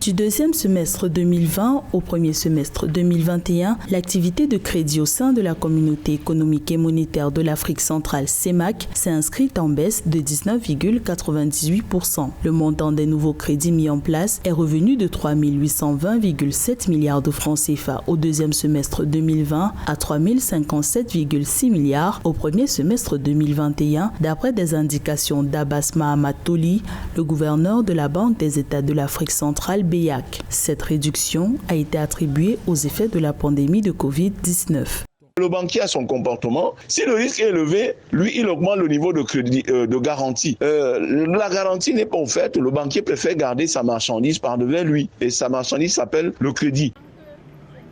Du deuxième semestre 2020 au premier semestre 2021, l'activité de crédit au sein de la communauté économique et monétaire de l'Afrique centrale CEMAC s'est inscrite en baisse de 19,98%. Le montant des nouveaux crédits mis en place est revenu de 3 820,7 milliards de francs CFA au deuxième semestre 2020 à 3 057,6 milliards au premier semestre 2021, d'après des indications d'Abbas Mahamat Toli, le gouverneur de la Banque des États de l'Afrique centrale BEAC. Cette réduction a été attribuée aux effets de la pandémie de Covid-19. Le banquier a son comportement. Si le risque est élevé, lui, il augmente le niveau de crédit, de garantie. La garantie n'est pas offerte. Le banquier préfère garder sa marchandise par-devant lui. Et sa marchandise s'appelle le crédit.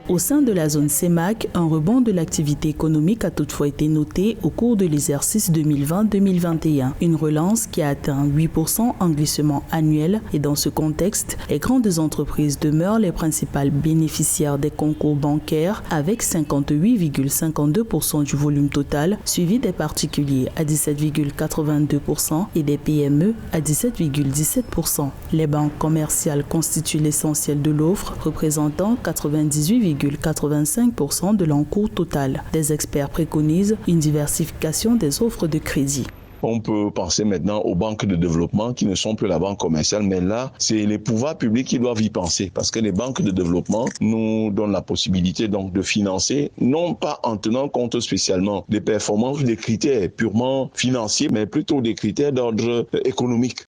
Au sein de la zone CEMAC, un rebond de l'activité économique a toutefois été noté au cours de l'exercice 2020-2021. Une relance qui a atteint 8% en glissement annuel. Et dans ce contexte, les grandes entreprises demeurent les principales bénéficiaires des concours bancaires avec 58,52% du volume total, suivi des particuliers à 17,82% et des PME à 17,17%. Les banques commerciales constituent l'essentiel de l'offre, représentant 98,85% de l'encours total. Des experts préconisent une diversification des offres de crédit. On peut penser maintenant aux banques de développement qui ne sont plus la banque commerciale, mais là, c'est les pouvoirs publics qui doivent y penser parce que les banques de développement nous donnent la possibilité donc de financer, non pas en tenant compte spécialement des performances, des critères purement financiers, mais plutôt des critères d'ordre économique.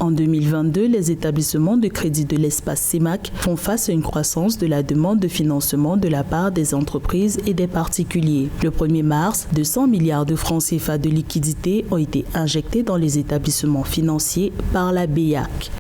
En 2022, les établissements de crédit de l'espace CEMAC font face à une croissance de la demande de financement de la part des entreprises et des particuliers. Le 1er mars, 200 milliards de francs CFA de liquidités ont été injectés dans les établissements financiers par la BEAC.